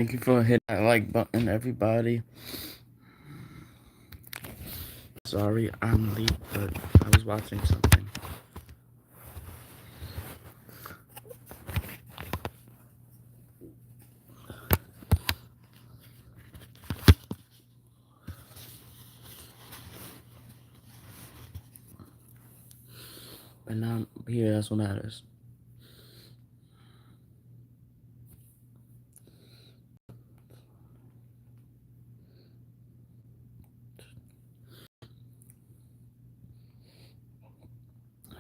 Thank you for hitting that like button, everybody. Sorry, I'm late, but I was watching something. And now I'm here, that's what matters.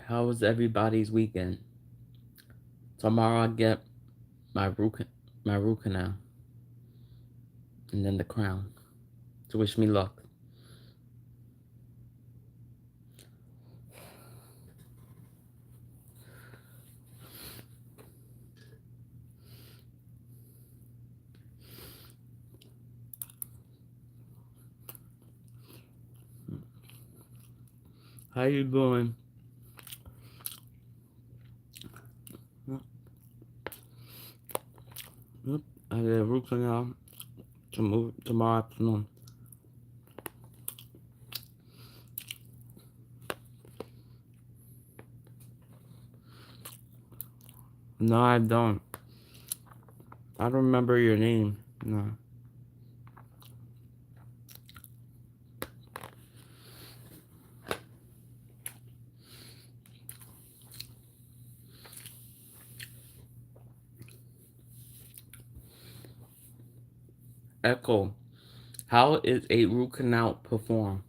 How was everybody's weekend? Tomorrow I get my root canal, and then the crown. To wish me luck. How you doing? Yep, I get a root canal tomorrow afternoon. No, I don't. I don't remember your name. No. Echo. How is a root canal performed?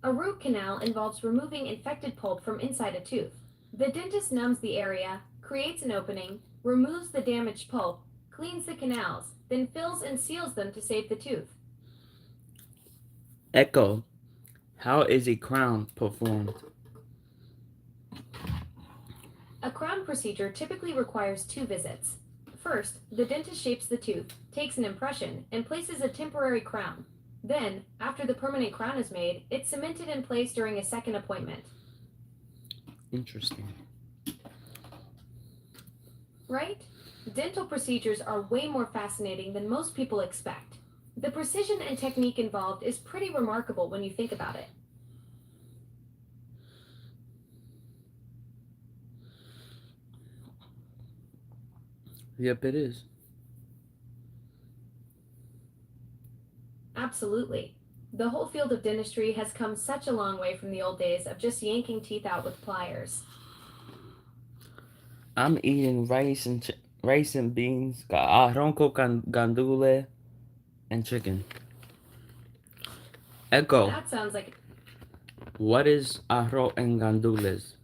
A root canal involves removing infected pulp from inside a tooth. The dentist numbs the area, creates an opening, removes the damaged pulp, cleans the canals, then fills and seals them to save the tooth. Echo. How is a crown performed? A crown procedure typically requires 2 visits. First, the dentist shapes the tooth, takes an impression, and places a temporary crown. Then, after the permanent crown is made, it's cemented in place during a second appointment. Interesting. Right? Dental procedures are way more fascinating than most people expect. The precision and technique involved is pretty remarkable when you think about it. Yep, it is. Absolutely. The whole field of dentistry has come such a long way from the old days of just yanking teeth out with pliers. I'm eating rice and beans, arroz con gandule, and chicken. Echo. That sounds like What is arroz and gandules?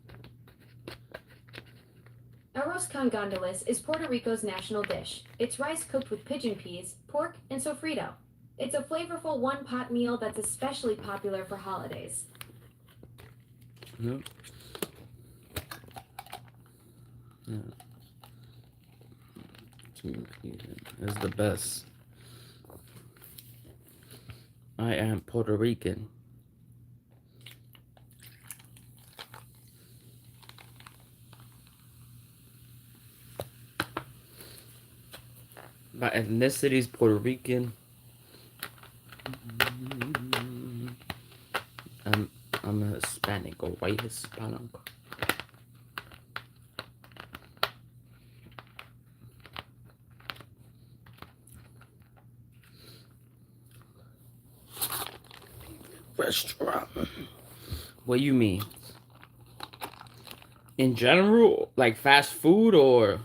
arroz con gandules is Puerto Rico's national dish. It's rice cooked with pigeon peas, pork, and sofrito. It's a flavorful one-pot meal that's especially popular for holidays. Yep. Yeah. It's the best. I am Puerto Rican. My ethnicity is Puerto Rican. I'm I'm a Hispanic or white Hispanic. Restaurant. What do you mean? In general, like fast food or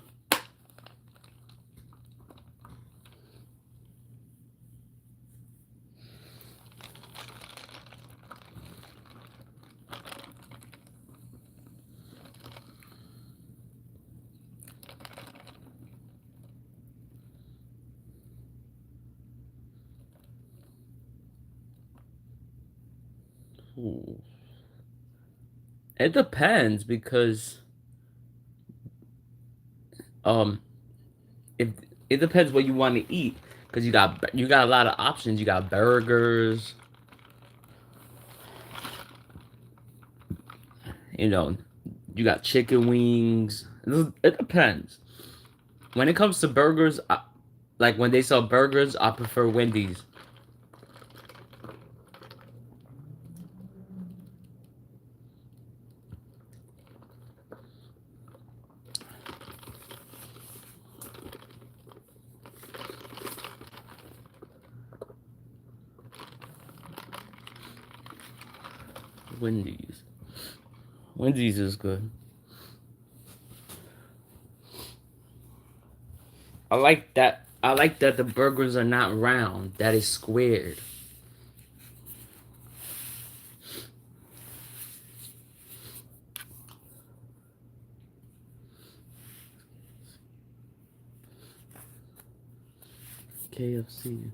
ooh. It depends because um if it depends what you want to eat because you got a lot of options. You got burgers, you know, you got chicken wings. It depends. When it comes to burgers, like when they sell burgers, I prefer Wendy's. Wendy's. Wendy's is good. I like that. I like that the burgers are not round. That is squared. KFC.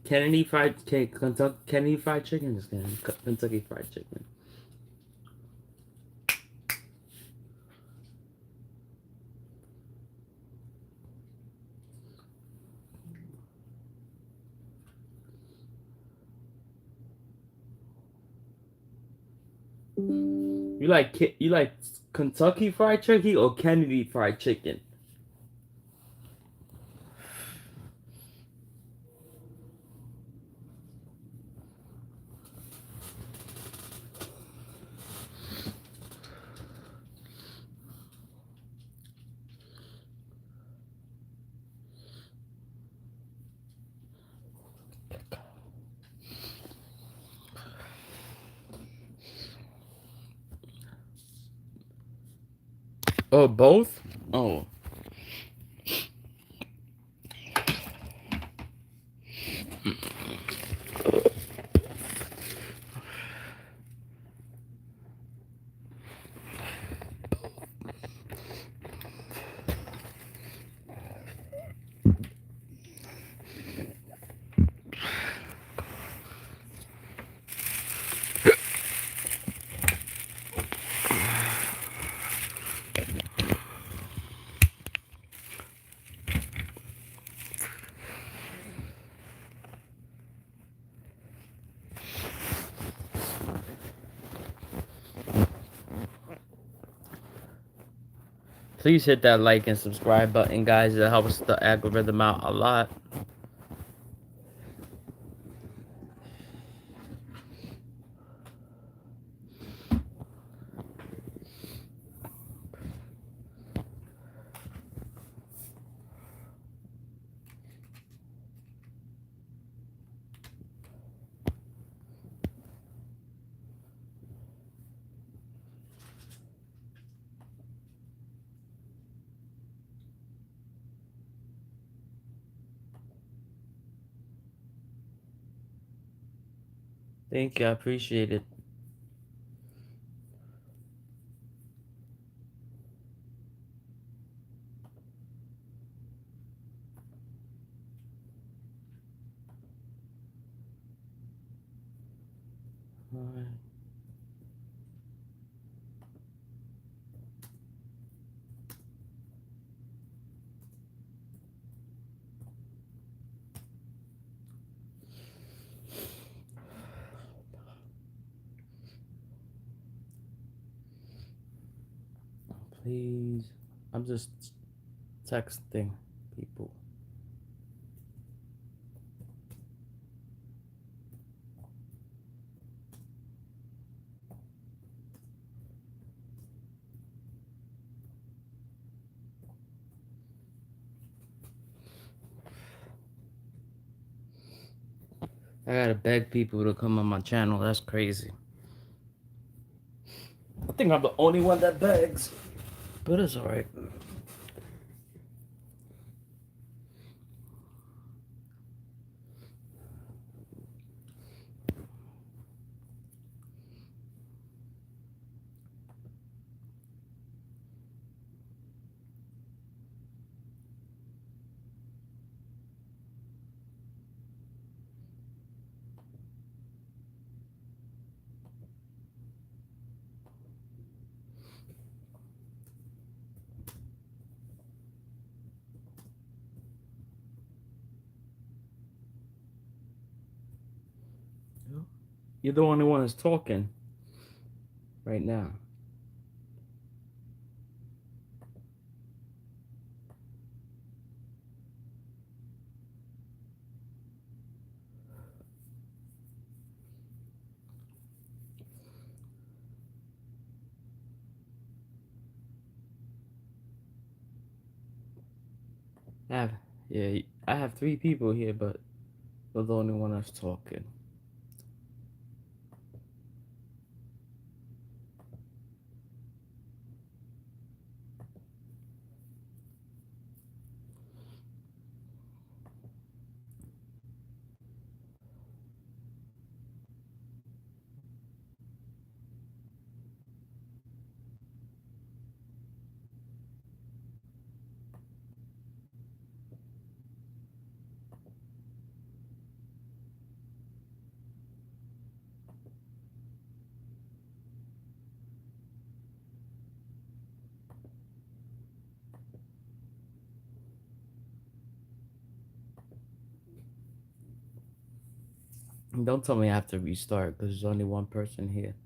Kennedy Fried Chicken is good. Kentucky Fried Chicken. You like Kentucky Fried Chicken or Kennedy Fried Chicken? Oh, both? Oh. Please hit that like and subscribe button, guys. It helps the algorithm out a lot. Thank you. I appreciate it. Alright. Please. I'm just texting people. I gotta beg people to come on my channel. That's crazy. I think I'm the only one that begs. But it's alright. You're the only one that's talking right now. I have, yeah, I have 3 people here, but you're the only one that's talking. Don't tell me I have to restart because there's only one person here.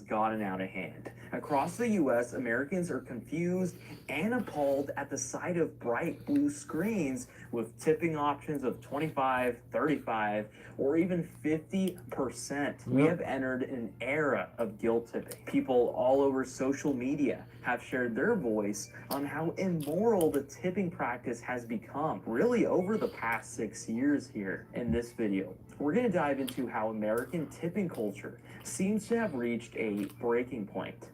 Gotten out of hand. Across the U.S., Americans are confused and appalled at the sight of bright blue screens with tipping options of 25, 35, or even 50%. We have entered an era of guilt tipping. People all over social media have shared their voice on how immoral the tipping practice has become, really over the past 6 years here. In this video, we're going to dive into how American tipping culture seems to have reached a breaking point.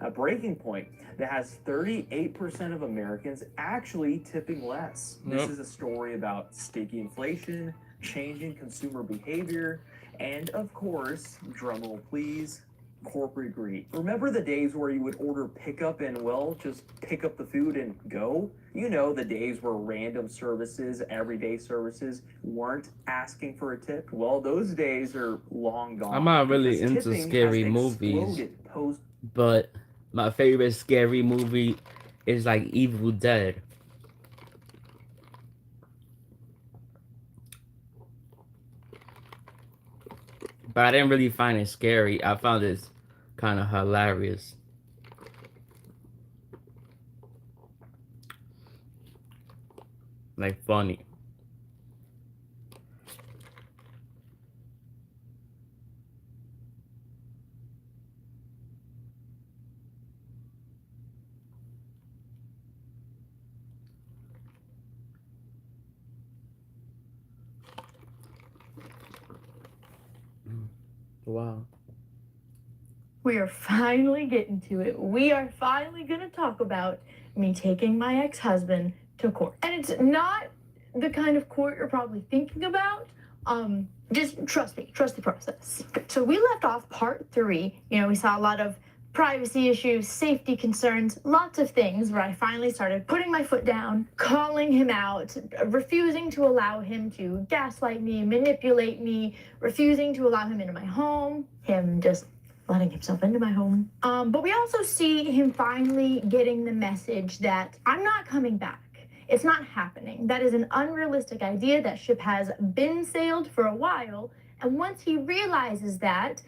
A breaking point that has 38% of Americans actually tipping less. This is a story about sticky inflation, changing consumer behavior, and of course, drumroll please, corporate greed. Remember the days where you would order pickup and, well, just pick up the food and go? You know, the days where random services, everyday services, weren't asking for a tip? Well, those days are long gone. I'm not really because into tipping scary has movies, exploded post but my favorite scary movie is like Evil Dead. But I didn't really find it scary. I found it kind of hilarious. Like funny. Wow. We are finally getting to it. We are finally going to talk about me taking my ex-husband to court. And it's not the kind of court you're probably thinking about. Just trust me, trust the process. So we left off part 3. You know, we saw a lot of privacy issues, safety concerns, lots of things where I finally started putting my foot down, calling him out, refusing to allow him to gaslight me, manipulate me, refusing to allow him into my home, him just letting himself into my home. But we also see him finally getting the message that I'm not coming back. It's not happening. That is an unrealistic idea. That ship has been sailed for a while. And once he realizes that,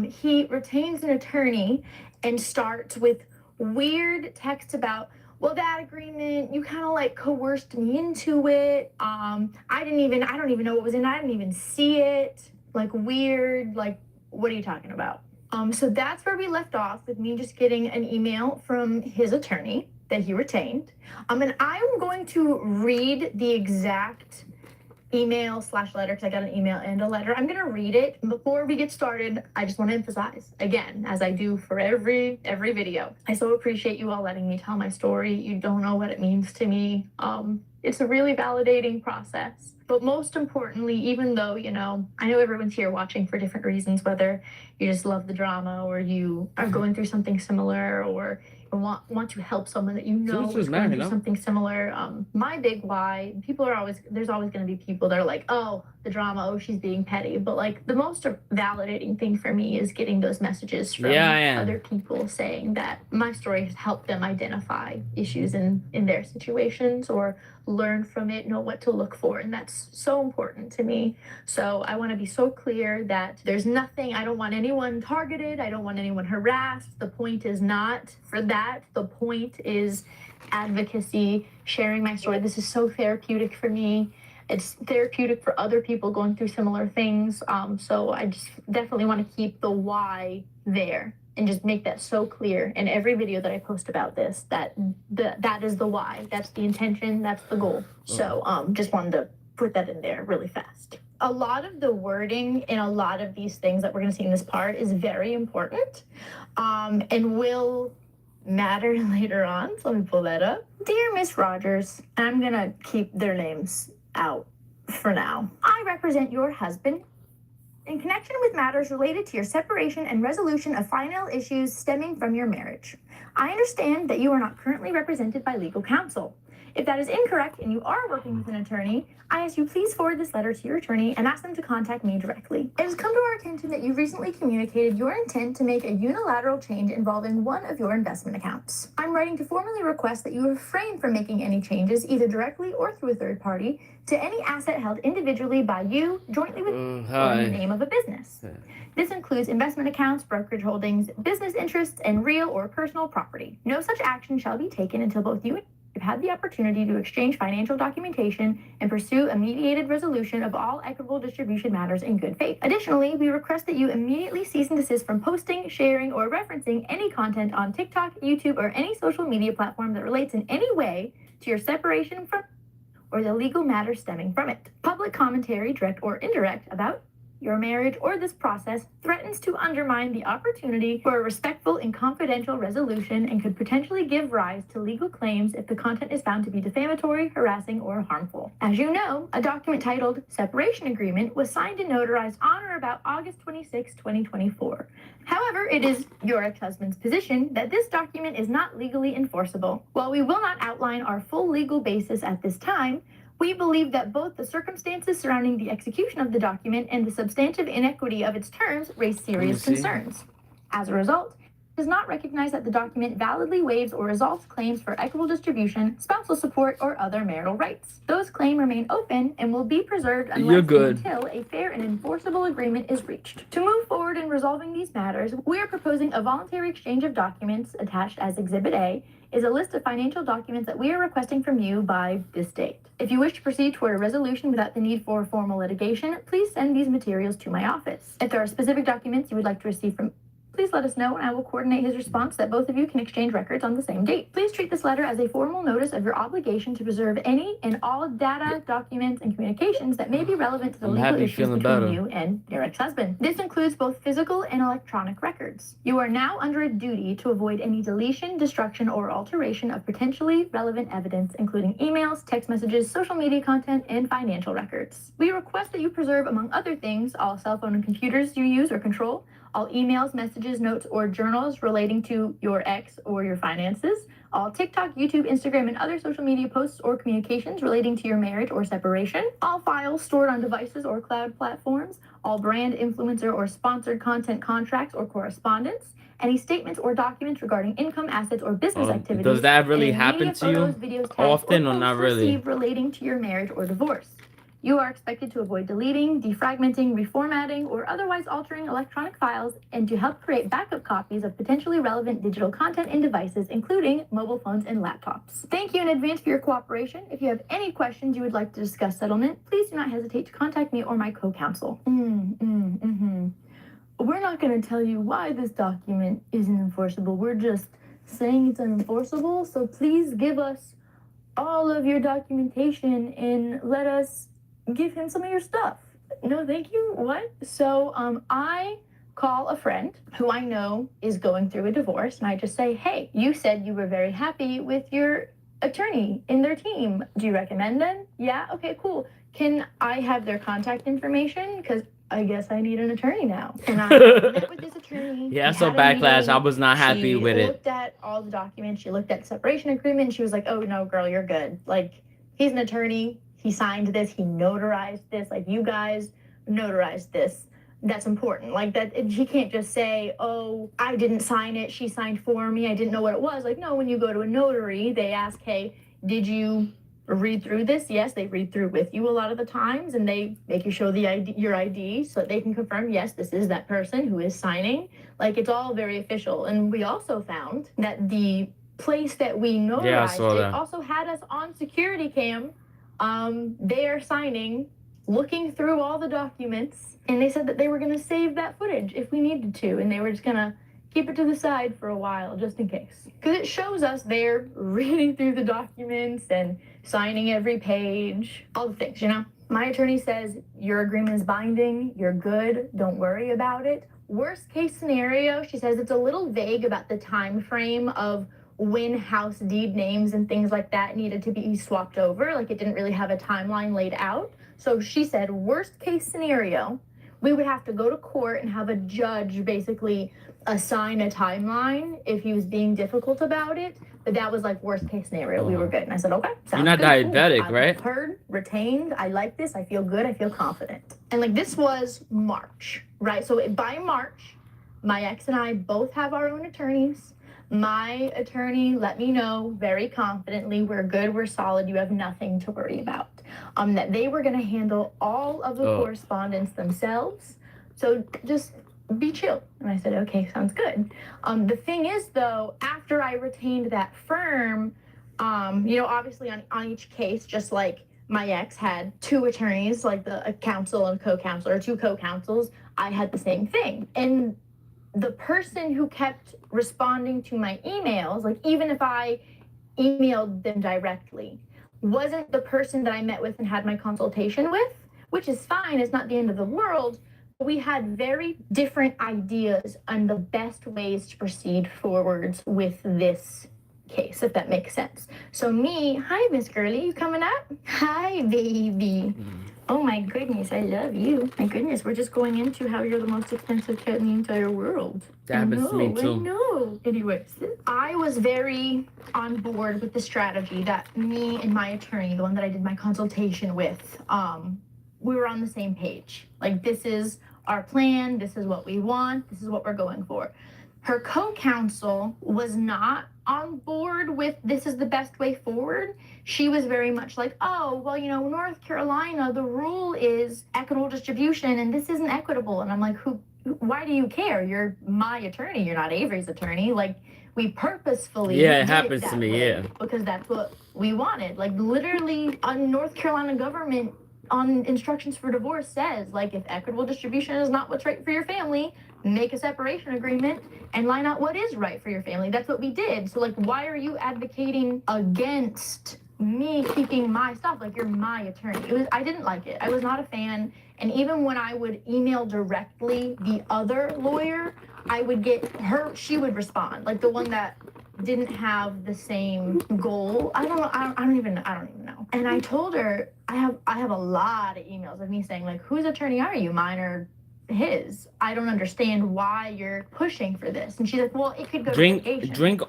he retains an attorney and starts with weird texts about, well, that agreement, you kind of like coerced me into it. I don't even know what was in it. I didn't even see it. Like weird, like, what are you talking about? So that's where we left off, with me just getting an email from his attorney that he retained. And I'm going to read the exact email/letter, because I got an email and a letter. I'm gonna read it. Before we get started, I just want to emphasize again, as I do for every video, I so appreciate you all letting me tell my story. You don't know what it means to me. It's a really validating process. But most importantly, even though, you know, I know everyone's here watching for different reasons, whether you just love the drama, or you are going through something similar, or want to help someone that you know is going through something similar. My big why, there's always going to be people that are like, oh, the drama, oh, she's being petty. But like, the most validating thing for me is getting those messages from other people saying that my story has helped them identify issues in their situations, or learn from it, know what to look for. And that's so important to me. So I want to be so clear that there's nothing, I don't want anyone targeted, I don't want anyone harassed. The point is not for that. The point is advocacy, sharing my story. This is so therapeutic for me. It's therapeutic for other people going through similar things. So I just definitely want to keep the why there. and just make that so clear in every video that I post about this, that is the why, that's the intention, that's the goal. So just wanted to put that in there really fast. A lot of the wording in a lot of these things that we're going to see in this part is very important, and will matter later on. So let me pull that up. Dear Miss Rogers, I'm going to keep their names out for now. I represent your husband in connection with matters related to your separation and resolution of final issues stemming from your marriage. I understand that you are not currently represented by legal counsel. If that is incorrect and you are working with an attorney, I ask you please forward this letter to your attorney and ask them to contact me directly. It has come to our attention that you recently communicated your intent to make a unilateral change involving one of your investment accounts. I'm writing to formally request that you refrain from making any changes, either directly or through a third party, to any asset held individually by you, jointly with, or in the name of a business. This includes investment accounts, brokerage holdings, business interests, and real or personal property. No such action shall be taken until both you and have had the opportunity to exchange financial documentation and pursue a mediated resolution of all equitable distribution matters in good faith. Additionally, we request that you immediately cease and desist from posting, sharing, or referencing any content on TikTok, YouTube, or any social media platform that relates in any way to your separation from or the legal matters stemming from it. Public commentary, direct or indirect, about your marriage or this process threatens to undermine the opportunity for a respectful and confidential resolution and could potentially give rise to legal claims if the content is found to be defamatory, harassing, or harmful. As you know, a document titled Separation Agreement was signed and notarized on or about August 26, 2024. However, it is your ex-husband's position that this document is not legally enforceable. While we will not outline our full legal basis at this time, we believe that both the circumstances surrounding the execution of the document and the substantive inequity of its terms raise serious concerns. As a result, it does not recognize that the document validly waives or resolves claims for equitable distribution, spousal support, or other marital rights. Those claims remain open and will be preserved unless and until a fair and enforceable agreement is reached. To move forward in resolving these matters, we are proposing a voluntary exchange of documents attached as Exhibit A is a list of financial documents that we are requesting from you by this date. If you wish to proceed toward a resolution without the need for formal litigation, please send these materials to my office. If there are specific documents you would like to receive from please let us know and I will coordinate his response so that both of you can exchange records on the same date. Please treat this letter as a formal notice of your obligation to preserve any and all data, documents, and communications that may be relevant to the legal issues between you and your ex-husband. This includes both physical and electronic records. You are now under a duty to avoid any deletion, destruction, or alteration of potentially relevant evidence, including emails, text messages, social media content, and financial records. We request that you preserve, among other things, all cell phone and computers you use or control, all emails, messages, notes, or journals relating to your ex or your finances, all TikTok, YouTube, Instagram, and other social media posts or communications relating to your marriage or separation, all files stored on devices or cloud platforms, all brand, influencer, or sponsored content contracts or correspondence, any statements or documents regarding income, assets, or business activities. Does that really any happen media, to you photos, videos, tags, often or posts not really? received relating to your marriage or divorce. You are expected to avoid deleting, defragmenting, reformatting, or otherwise altering electronic files and to help create backup copies of potentially relevant digital content in devices, including mobile phones and laptops. Thank you in advance for your cooperation. If you have any questions you would like to discuss settlement, please do not hesitate to contact me or my co-counsel. We're not going to tell you why this document isn't enforceable. We're just saying it's unenforceable, so please give us all of your documentation and let us give him some of your stuff. No, thank you. What? So I call a friend who I know is going through a divorce, and I just say, hey, you said you were very happy with your attorney in their team. Do you recommend them? Yeah? Okay, cool. Can I have their contact information? Because I guess I need an attorney now. And I met with this attorney. Yeah, so backlash. I was not happy with it. She looked at all the documents. She looked at the separation agreement, and she was like, oh, no, girl, you're good. Like, he's an attorney. He signed this. He notarized this. Like, you guys notarized this. That's important. Like, that she can't just say, oh, I didn't sign it. She signed for me. I didn't know what it was. Like, no, when you go to a notary, they ask, hey, did you read through this? Yes, they read through with you a lot of the times, and they make you show the ID, your ID, so that they can confirm, yes, this is that person who is signing. Like, it's all very official. And we also found that the place that we notarized it also had us on security cam. They are signing, looking through all the documents, and they said that they were going to save that footage if we needed to, and they were just going to keep it to the side for a while, just in case. Because it shows us they're reading through the documents and signing every page, all the things, you know? My attorney says, your agreement is binding, you're good, don't worry about it. Worst case scenario, she says it's a little vague about the time frame of when house deed names and things like that needed to be swapped over. Like, it didn't really have a timeline laid out. So she said, worst case scenario, we would have to go to court and have a judge basically assign a timeline if he was being difficult about it. But that was like worst case scenario. We were good. And I said, okay, sounds You're not good, diabetic, cool. right? I've heard, retained, I like this, I feel good, I feel confident. And like, this was March, right? So by March, my ex and I both have our own attorneys. My attorney let me know very confidently, we're good, we're solid, you have nothing to worry about. That they were gonna handle all of the correspondence themselves. So just be chill. And I said, okay, sounds good. The thing is though, after I retained that firm, you know, obviously on each case, just like my ex had two attorneys, like a counsel and co-counsel, or two co-counsels, I had the same thing. And the person who kept responding to my emails, like even if I emailed them directly, wasn't the person that I met with and had my consultation with, which is fine, it's not the end of the world. We had very different ideas on the best ways to proceed forwards with this case, if that makes sense. So me, hi Miss Girly, you coming up? Hi baby. Oh my goodness, I love you. My goodness, we're just going into how you're the most expensive cat in the entire world. That happens to me too. I know. Anyways, I was very on board with the strategy that me and my attorney, the one that I did my consultation with, we were on the same page. Like, this is our plan, this is what we want, this is what we're going for. Her co-counsel was not on board with this is the best way forward. She was very much like, oh, well, you know, North Carolina, the rule is equitable distribution and this isn't equitable. And I'm like, why do you care? You're my attorney, you're not Avery's attorney. Like, we purposefully it happens to me, yeah. Because that's what we wanted. Like, literally, North Carolina government on instructions for divorce says, like, if equitable distribution is not what's right for your family, make a separation agreement and line out what is right for your family. That's what we did. So, like, why are you advocating against me keeping my stuff? Like, you're my attorney. I didn't like it. I was not a fan. And even when I would email directly the other lawyer, I would get her, she would respond. Like, the one that didn't have the same goal. I don't even know. And I told her, I have a lot of emails of me saying, like, whose attorney are you, mine or his? I don't understand why you're pushing for this. And she's like, well, it could go to litigation. Drink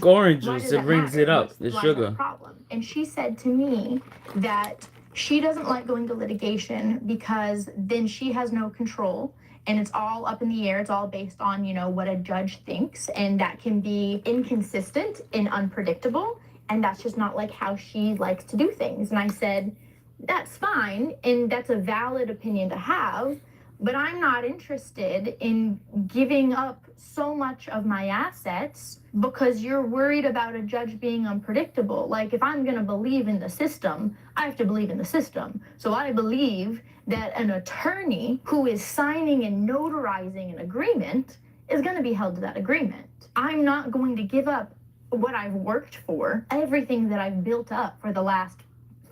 orange juice. It brings it up. The sugar. Problem. And she said to me that she doesn't like going to litigation because then she has no control. And it's all up in the air. It's all based on, you know, what a judge thinks. And that can be inconsistent and unpredictable. And that's just not like how she likes to do things. And I said, that's fine. And that's a valid opinion to have. But I'm not interested in giving up so much of my assets because you're worried about a judge being unpredictable. Like, if I'm going to believe in the system, I have to believe in the system. So I believe that an attorney who is signing and notarizing an agreement is going to be held to that agreement. I'm not going to give up what I've worked for, everything that I've built up for the last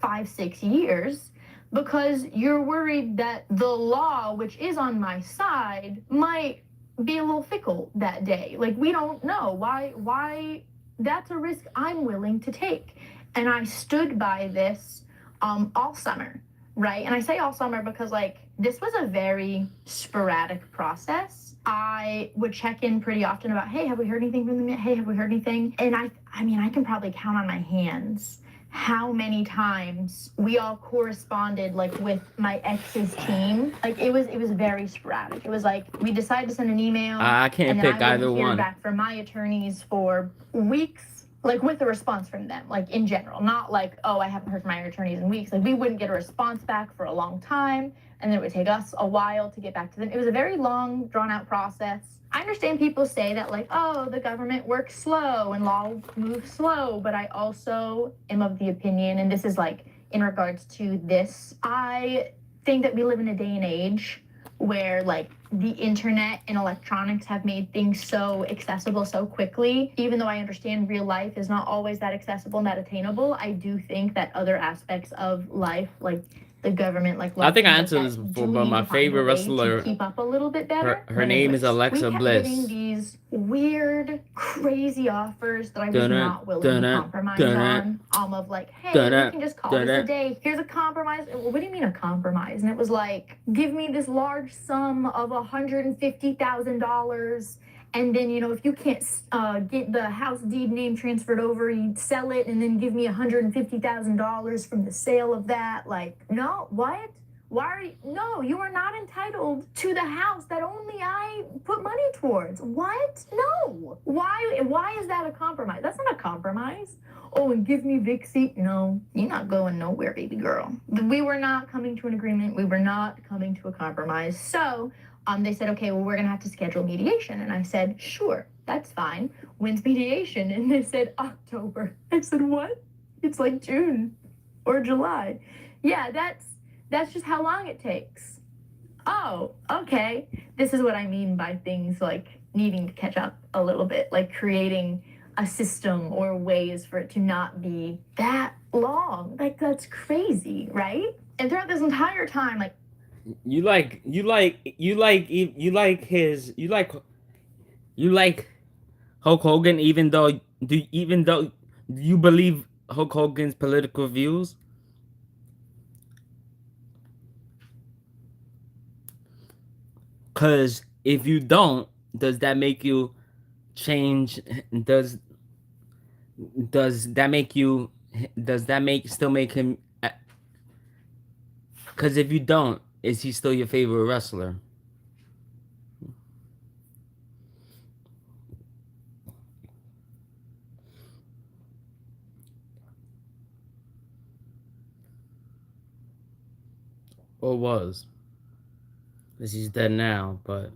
5-6 years, because you're worried that the law, which is on my side, might be a little fickle that day. Like, we don't know. Why? That's a risk I'm willing to take. And I stood by this all summer, right? And I say all summer because, like, this was a very sporadic process. I would check in pretty often about, hey, have we heard anything from them yet? Hey, have we heard anything? And I mean, I can probably count on my hands how many times we all corresponded, like, with my ex's team. Like, it was very sporadic. It was like, we decided to send an email. I can't pick either one. Hear back from my attorneys for weeks, like, with a response from them, like, in general. Not like, oh, I haven't heard from my attorneys in weeks. Like, we wouldn't get a response back for a long time, and then it would take us a while to get back to them. It was a very long, drawn-out process. I understand people say that, like, oh, the government works slow and law moves slow, but I also am of the opinion, and this is, like, in regards to this, I think that we live in a day and age where like the internet and electronics have made things so accessible so quickly. Even though I understand real life is not always that accessible and that attainable, I do think that other aspects of life, like the government, like I think I like answered that, this before, do but need my to find a favorite way wrestler, to keep up a little bit better. her name is Alexa we kept Bliss. getting these weird, crazy offers that I was Dun-dun, not willing to dun-dun, compromise dun-dun, on. Of like, hey, dun-dun, we can just call dun-dun. this a day. Here's a compromise. Well, what do you mean a compromise? And it was like, give me this large sum of $150,000. And then, you know, if you can't get the house deed name transferred over, you'd sell it and then give me $150,000 from the sale of that. Like, no, what? Why are you? No, you are not entitled to the house that only I put money towards. What? No. Why is that a compromise? That's not a compromise. Oh, and give me Vixie. No, you're not going nowhere, baby girl. We were not coming to an agreement. We were not coming to a compromise. So they said, okay, well, we're going to have to schedule mediation. And I said, sure, that's fine. When's mediation? And they said, October. I said, what? It's like June or July. Yeah, that's just how long it takes. Oh, okay. This is what I mean by things like needing to catch up a little bit, like creating a system or ways for it to not be that long. Like, that's crazy, right? And throughout this entire time, like, you like Hulk Hogan, even though you believe Hulk Hogan's political views. Cause if you don't, does that make you change? Does that make you? Does that still make him? Cause if you don't, is he still your favorite wrestler? Or was? Cause he's dead now, but.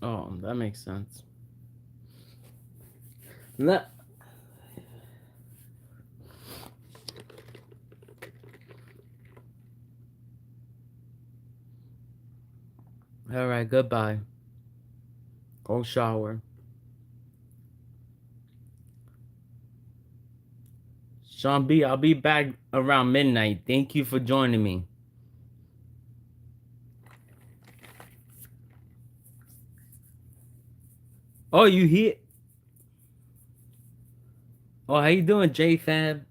Oh, that makes sense. Alright, goodbye. Go shower. Sean B, I'll be back around midnight. Thank you for joining me. Oh, you here? Oh, how you doing, J-Fab?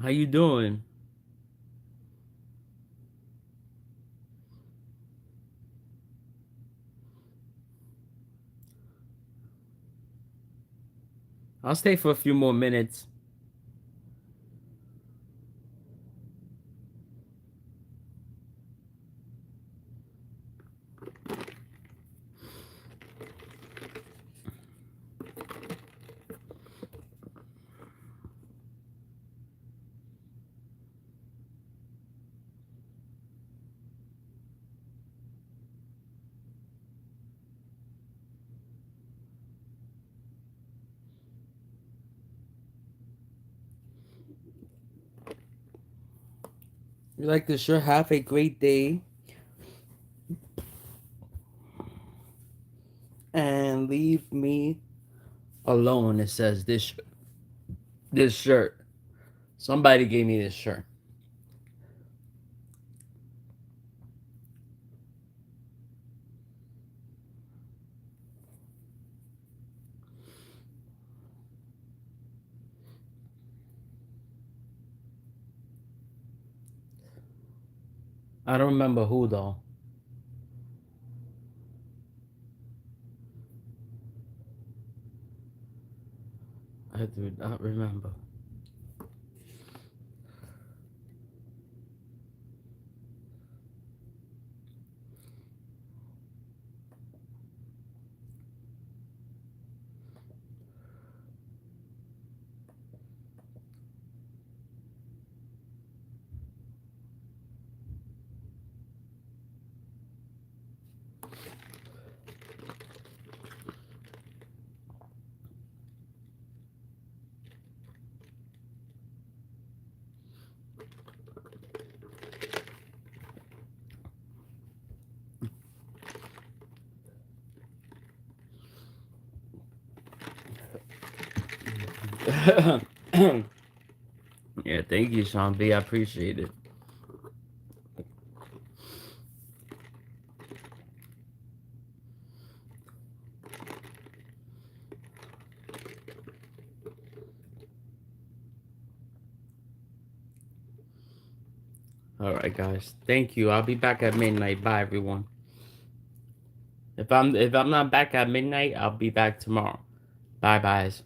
How you doing? I'll stay for a few more minutes. You like to sure have a great day. And leave me alone. It says this shirt. Somebody gave me this shirt. I don't remember who though. I do not remember. Yeah, thank you, Sean B. I appreciate it. All right, guys. Thank you. I'll be back at midnight. Bye, everyone. If I'm not back at midnight, I'll be back tomorrow. Bye, guys.